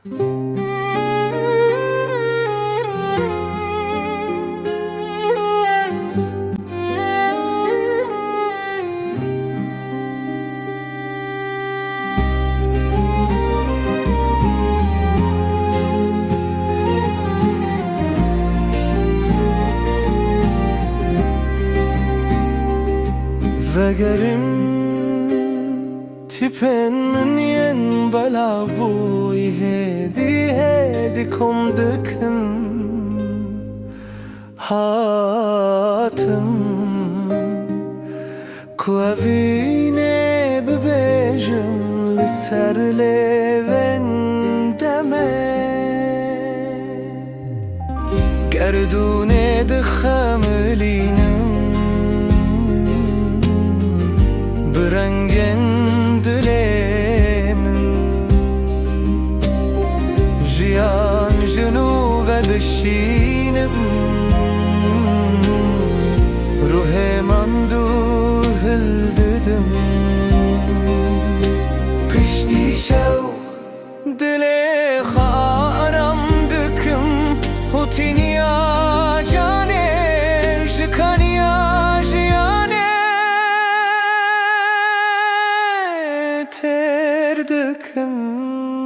Vegerim tipen min yen bela boy hedi kom döküm hatım kuavine bebejim liser leven deme gerdune de xamelinim برنگن دلمن جیان جنوب دشینم روحم دو هل dedim پشتی شو دل خارم دکم هوتینیا جانه جکانیا ter döküm